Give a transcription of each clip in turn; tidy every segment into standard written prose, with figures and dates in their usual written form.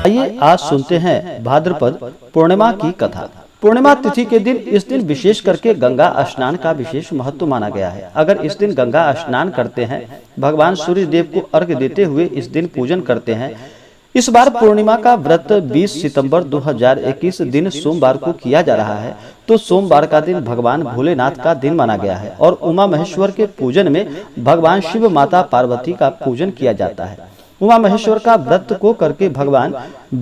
आइए आज सुनते हैं भाद्रपद पूर्णिमा की कथा। पूर्णिमा तिथि के दिन इस दिन विशेष करके गंगा स्नान का विशेष महत्व माना गया है। अगर इस दिन गंगा स्नान करते हैं, भगवान सूर्य देव को अर्घ्य देते हुए इस दिन पूजन करते हैं। इस बार पूर्णिमा का व्रत 20 सितंबर 2021 दिन सोमवार को किया जा रहा है। तो सोमवार का दिन भगवान भोलेनाथ का दिन माना गया है और उमा महेश्वर के पूजन में भगवान शिव माता पार्वती का पूजन किया जाता है। उमा महेश्वर का व्रत को करके भगवान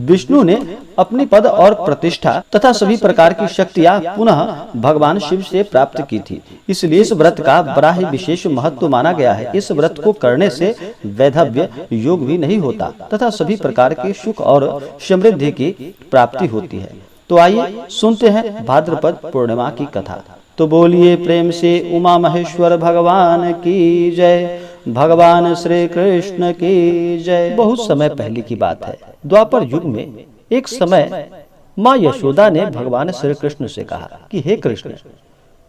विष्णु ने अपनी पद और प्रतिष्ठा तथा सभी प्रकार की शक्तियां पुनः भगवान शिव से प्राप्त की थी। इसलिए इस व्रत का बड़ा ही विशेष महत्व माना गया है। इस व्रत को करने से वैधव्य योग भी नहीं होता तथा सभी प्रकार के सुख और समृद्धि की प्राप्ति होती है। तो आइए सुनते हैं भाद्रपद पूर्णिमा की कथा। तो बोलिए प्रेम से उमा महेश्वर भगवान की जय, भगवान श्री कृष्ण की जय। बहुत समय पहले की बात है, द्वापर युग में एक समय माँ यशोदा ने भगवान श्री कृष्ण से कहा कि हे कृष्ण,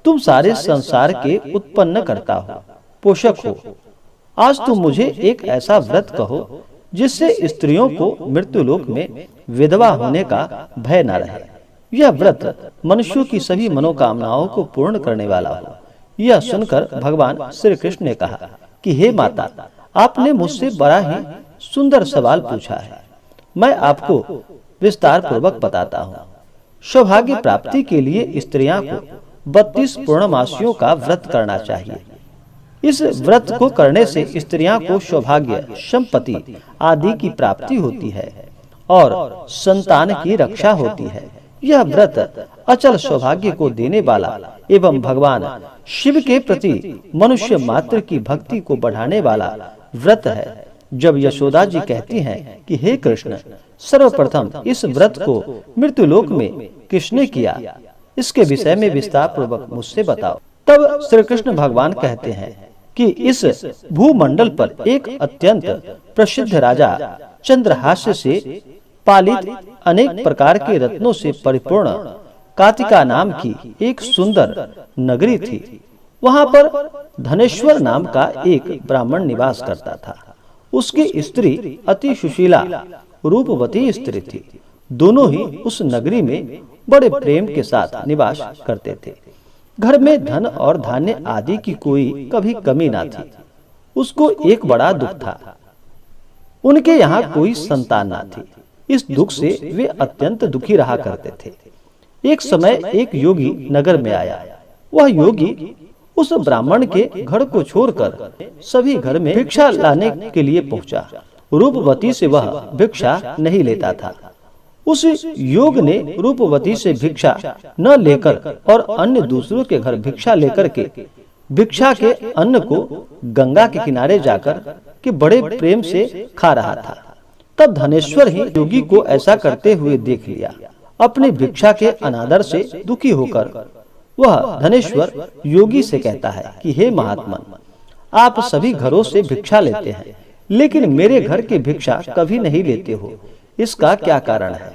तुम सारे संसार के उत्पन्न करता हो, पोषक हो। आज तुम मुझे एक ऐसा व्रत कहो जिससे स्त्रियों को मृत्युलोक में विधवा होने का भय न रहे। यह व्रत मनुष्यों की सभी मनोकामनाओं को पूर्ण करने वाला हो। यह सुनकर भगवान श्री कृष्ण ने कहा कि हे माता, आपने मुझसे बड़ा ही सुंदर सवाल पूछा है। मैं आपको विस्तार पूर्वक बताता हूँ। सौभाग्य प्राप्ति के लिए स्त्रियां को 32 पूर्णमासियों का व्रत करना चाहिए। इस व्रत को करने से स्त्रियां को सौभाग्य, संपत्ति आदि की प्राप्ति होती है और संतान की रक्षा होती है। यह व्रत अचल सौभाग्य को देने वाला एवं भगवान शिव के प्रति मनुष्य मात्र की भक्ति को बढ़ाने वाला व्रत है। जब यशोदा जी कहती हैं कि हे कृष्ण, सर्वप्रथम इस व्रत को मृत्युलोक में किसने किया, इसके विषय में विस्तार पूर्वक मुझसे बताओ। तब श्री कृष्ण भगवान कहते हैं कि इस भूमंडल पर एक अत्यंत प्रसिद्ध राजा चंद्रहास्य से पालित अनेक प्रकार के रत्नों से परिपूर्ण कातिका नाम की एक सुंदर नगरी थी। वहां पर धनेश्वर नाम का एक ब्राह्मण निवास करता था। उसकी स्त्री अति सुशीला रूपवती स्त्री थी। दोनों ही उस नगरी में बड़े प्रेम के साथ निवास करते थे। घर में धन और धान्य आदि की कोई कभी कमी ना थी। उसको एक बड़ा दुख था, उनके यहाँ कोई संतान ना थी। इस दुख से वे अत्यंत दुखी रहा करते थे। एक समय एक योगी नगर में आया। वह योगी उस ब्राह्मण के घर को छोड़कर सभी घर में भिक्षा लाने के लिए पहुंचा। रूपवती से वह भिक्षा नहीं लेता था। उस योग ने रूपवती से भिक्षा न लेकर और अन्य दूसरों के घर भिक्षा लेकर के भिक्षा के अन्न को गंगा के किनारे जाकर के बड़े प्रेम से खा रहा था। तब धनेश्वर ही योगी को ऐसा करते हुए देख लिया। अपनी भिक्षा के अनादर से दुखी होकर वह धनेश्वर योगी से कहता है कि हे महात्मन, आप सभी घरों से भिक्षा लेते हैं, लेकिन मेरे घर की भिक्षा कभी नहीं लेते हो। इसका क्या कारण है?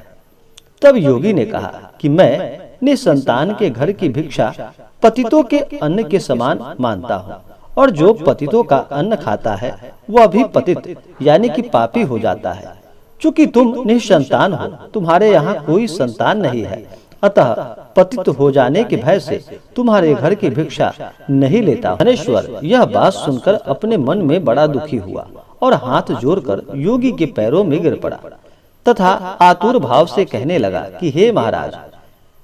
तब योगी ने कहा कि मैं निसंतान के घर की भिक्षा पतितों के अन्न के समान मानता हूँ, और जो पतितों का अन्न खाता है वह भी पतित यानी कि पापी हो जाता है। चूंकि तुम निसंतान हो, तुम्हारे यहाँ कोई संतान नहीं है, अतः पतित हो जाने के भय से तुम्हारे घर की भिक्षा नहीं लेता। धनेश्वर यह बात सुनकर अपने मन में बड़ा दुखी हुआ और हाथ जोड़कर योगी के पैरों में गिर पड़ा तथा आतुर भाव से कहने लगा कि हे महाराज,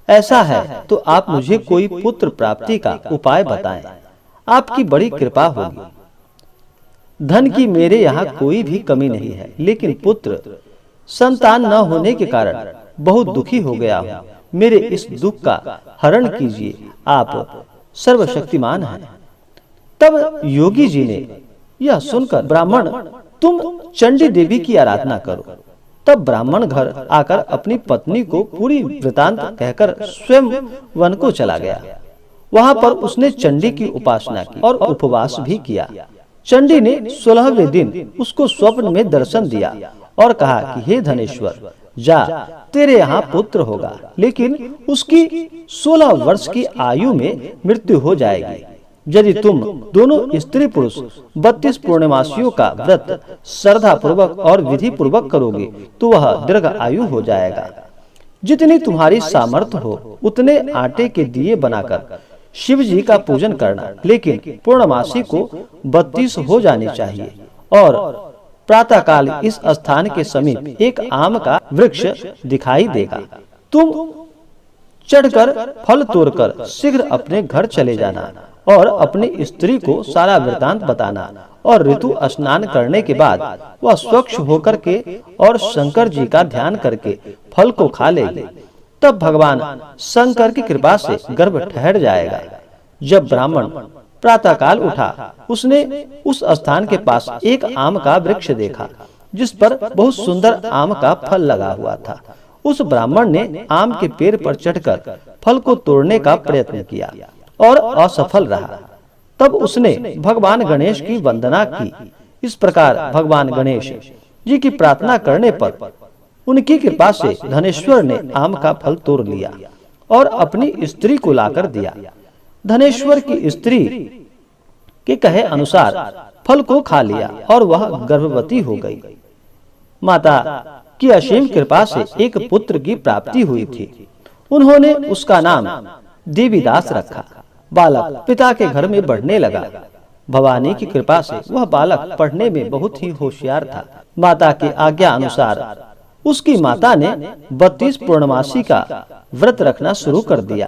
ऐसा है तो आप मुझे कोई पुत्र प्राप्ति का उपाय बताएं। आपकी बड़ी कृपा होगी। धन की मेरे यहाँ कोई भी कमी नहीं है, लेकिन पुत्र संतान न होने के कारण बहुत दुखी हो गया हूँ। मेरे इस दुख का हरण कीजिए, आप सर्वशक्तिमान हैं। तब योगी जी ने यह सुनकर, ब्राह्मण तुम चंडी देवी की आराधना करो। तब ब्राह्मण घर आकर अपनी पत्नी को पूरी वृतांत कहकर स्वयं वन को चला गया। वहां पर उसने चंडी की उपासना की और उपवास भी किया। चंडी ने 16वें दिन उसको स्वप्न में दर्शन दिया और कहा कि हे धनेश्वर, जा, तेरे यहाँ पुत्र होगा, लेकिन उसकी 16 वर्ष की आयु में मृत्यु हो जाएगी। यदि तुम दोनों स्त्री पुरुष 32 पूर्णमासियों का व्रत श्रद्धा पूर्वक और विधि पूर्वक करोगे तो वह दीर्घ आयु हो जाएगा। जितनी तुम्हारी सामर्थ्य हो उतने आटे के दिए बनाकर शिव जी का पूजन करना, लेकिन पूर्णमासी को 32 हो जानी चाहिए। और प्रातः काल इस स्थान के समीप एक आम का वृक्ष दिखाई देगा। तुम चढ़कर फल तोड़कर शीघ्र अपने घर चले जाना और अपनी स्त्री को सारा वृतांत बताना, और ऋतु स्नान करने के बाद वह स्वच्छ होकर के और शंकर जी का ध्यान करके फल को खा लेगी। तब भगवान शंकर की कृपा से गर्भ ठहर जाएगा। जब ब्राह्मण प्रातः काल उठा, उसने उस स्थान के पास एक आम का वृक्ष देखा जिस पर बहुत सुंदर आम का फल लगा हुआ था। उस ब्राह्मण ने आम के पेड़ पर चढ़कर फल को तोड़ने का प्रयत्न किया और असफल रहा। तब उसने भगवान गणेश की वंदना की। इस प्रकार भगवान गणेश जी की प्रार्थना करने पर उनकी कृपा से धनेश्वर ने आम का फल तोड़ लिया और अपनी स्त्री को लाकर दिया। धनेश्वर की स्त्री के कहे अनुसार फल को खा लिया और वह गर्भवती हो गई। माता की असीम कृपा से एक पुत्र की प्राप्ति हुई थी। उन्होंने उसका नाम देवीदास रखा। बालक पिता के घर में बढ़ने लगा। भवानी की कृपा से वह बालक पढ़ने में बहुत ही होशियार था। माता की आज्ञा अनुसार उसकी माता ने 32 पूर्णमासी का व्रत रखना शुरू कर दिया,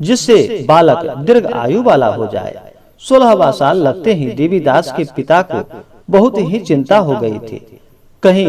जिससे बालक दीर्घ आयु वाला हो जाए। 16वां साल लगते ही देवीदास के पिता को बहुत ही चिंता हो गई थी, कहीं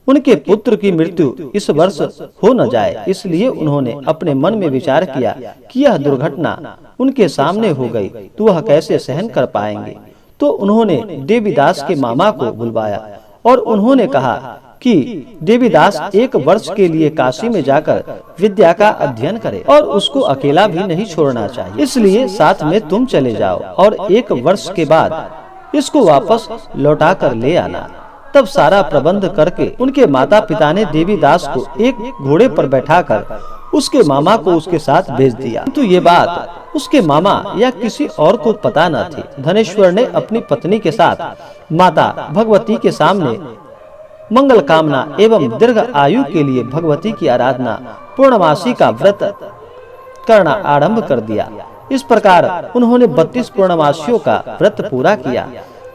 उनके पुत्र की मृत्यु इस वर्ष हो न जाए। इसलिए उन्होंने अपने मन में विचार किया कि यह दुर्घटना उनके सामने हो गई तो वह कैसे सहन कर पाएंगे। तो उन्होंने देवीदास के मामा को बुलवाया और उन्होंने कहा कि देवीदास 1 वर्ष के लिए काशी में जाकर विद्या का अध्ययन करे और उसको अकेला भी नहीं छोड़ना चाहिए, इसलिए साथ में तुम चले जाओ और 1 वर्ष के बाद इसको वापस लौटा कर ले आना। तब सारा प्रबंध करके उनके माता पिता ने देवीदास को एक घोड़े पर बैठाकर उसके मामा को उसके साथ भेज दिया। किंतु ये बात उसके मामा या किसी और को पता न थी। धनेश्वर ने अपनी पत्नी के साथ माता भगवती के सामने मंगल कामना एवं दीर्घ आयु के लिए भगवती की आराधना पूर्णमासी का व्रत करना आरंभ कर दिया। इस प्रकार उन्होंने 32 पूर्णमासियों का व्रत पूरा किया।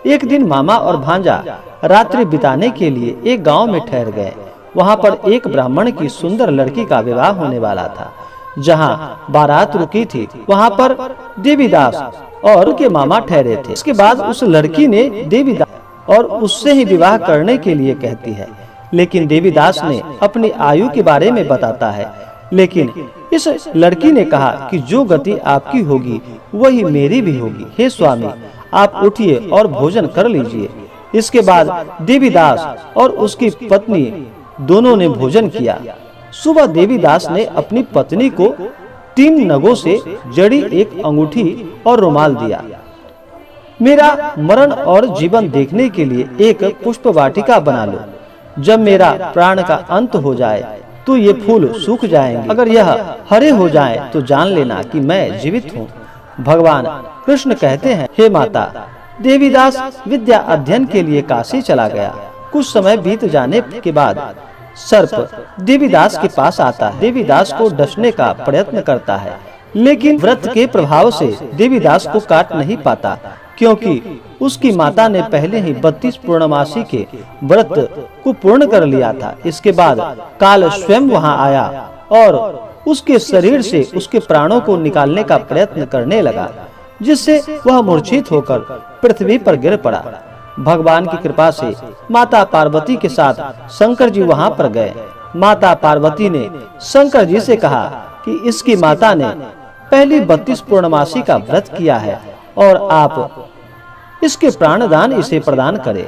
एक दिन मामा और भांजा रात्रि बिताने के लिए एक गांव में ठहर गए। वहां पर एक ब्राह्मण की सुंदर लड़की का विवाह होने वाला था। जहां बारात रुकी थी वहां पर देवीदास और उनके मामा ठहरे थे। इसके बाद उस लड़की ने देवीदास और उससे ही विवाह करने के लिए कहती है, लेकिन देवीदास ने अपनी आयु के बारे में बताता है। लेकिन इस लड़की ने कहा कि जो गति आपकी होगी वही मेरी भी होगी। हे स्वामी, आप उठिए और भोजन कर लीजिए। इसके बाद देवीदास और उसकी पत्नी दोनों ने भोजन किया। सुबह देवीदास ने अपनी पत्नी को 3 नगों से जड़ी एक अंगूठी और रुमाल दिया। मेरा मरण और जीवन देखने के लिए एक पुष्प वाटिका बना लो। जब मेरा प्राण का अंत हो जाए तो ये फूल सूख जाएंगे। अगर यह हरे हो जाएं तो जान लेना कि मैं जीवित हूँ। भगवान कृष्ण कहते हैं, हे माता, देवीदास विद्या अध्ययन के लिए काशी चला गया। कुछ समय बीत जाने के बाद सर्प देवीदास के पास आता है। देवीदास को डसने का प्रयत्न करता है, लेकिन व्रत के प्रभाव से देवीदास को काट नहीं पाता, क्योंकि उसकी माता ने पहले ही 32 पूर्णमासी के व्रत को पूर्ण कर लिया था। इसके बाद काल स्वयं वहां आया और उसके शरीर से उसके प्राणों को निकालने का प्रयत्न करने लगा, जिससे वह मूर्छित होकर पृथ्वी पर गिर पड़ा। भगवान की कृपा से माता पार्वती के साथ शंकर जी वहां पर गए। माता पार्वती ने शंकर जी से कहा कि इसकी माता ने पहली 32 पूर्णमासी का व्रत किया है और आप इसके प्राणदान इसे प्रदान करें।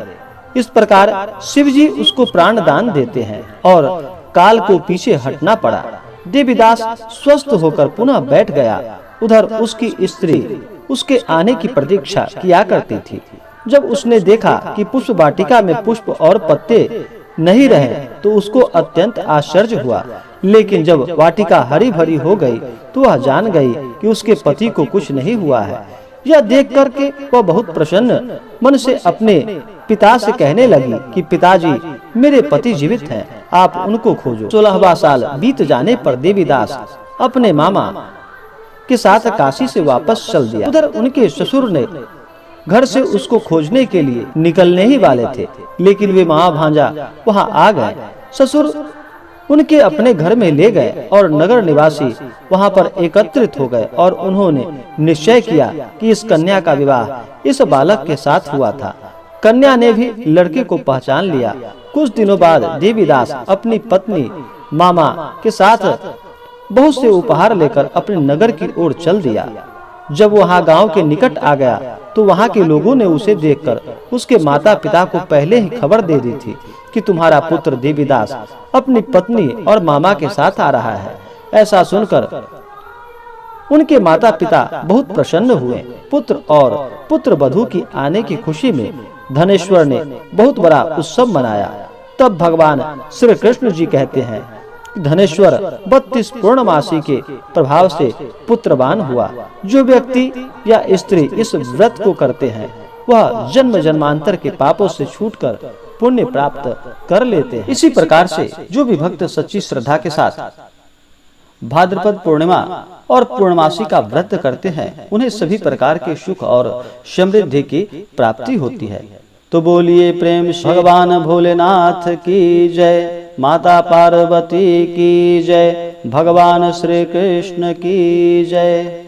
इस प्रकार शिव जी उसको प्राणदान देते हैं और काल को पीछे हटना पड़ा। देवीदास स्वस्थ होकर पुनः बैठ गया। उधर उसकी स्त्री उसके आने की प्रतीक्षा किया करती थी। जब उसने देखा कि पुष्प वाटिका में पुष्प और पत्ते नहीं रहे तो उसको अत्यंत आश्चर्य हुआ। लेकिन जब वाटिका हरी भरी हो गई तो वह जान गई कि उसके पति को कुछ नहीं हुआ है। यह देख करके वह बहुत प्रसन्न मन से अपने पिता से कहने लगी कि पिताजी, मेरे पति जीवित हैं, आप उनको खोजो। 16वां साल बीत जाने पर देवीदास अपने मामा के साथ काशी से वापस चल दिया। उधर उनके ससुर ने घर से उसको खोजने के लिए निकलने ही वाले थे, लेकिन वे महाभांजा वहां आ गए। ससुर उनके अपने घर में ले गए और नगर निवासी वहां पर एकत्रित हो गए और उन्होंने निश्चय किया कि इस कन्या का विवाह इस बालक के साथ हुआ था। कन्या ने भी लड़के को पहचान लिया। कुछ दिनों बाद देवीदास अपनी पत्नी मामा के साथ बहुत से उपहार लेकर अपने नगर की ओर चल दिया। जब वहां गांव के निकट आ गया तो वहां के लोगों ने उसे देखकर उसके माता पिता को पहले ही खबर दे दी थी कि तुम्हारा पुत्र देवीदास अपनी पत्नी और मामा के साथ आ रहा है। ऐसा सुनकर उनके माता पिता बहुत प्रसन्न हुए। पुत्र और पुत्र वधू की आने की खुशी में धनेश्वर ने बहुत बड़ा उत्सव मनाया। तब भगवान श्री कृष्ण जी कहते हैं, धनेश्वर 32 पूर्णमासी के प्रभाव से पुत्रवान हुआ। जो व्यक्ति या स्त्री इस व्रत को करते हैं वह जन्म जन्मांतर के पापों से छूटकर पुण्य प्राप्त कर लेते हैं। इसी प्रकार से जो भी भक्त सच्ची श्रद्धा के साथ भाद्रपद पूर्णिमा और पूर्णमासी का व्रत करते हैं उन्हें सभी प्रकार के सुख और समृद्धि की प्राप्ति होती है। तो बोलिए प्रेम से भगवान भोलेनाथ की जय, माता पार्वती की जय, भगवान श्री कृष्ण की जय।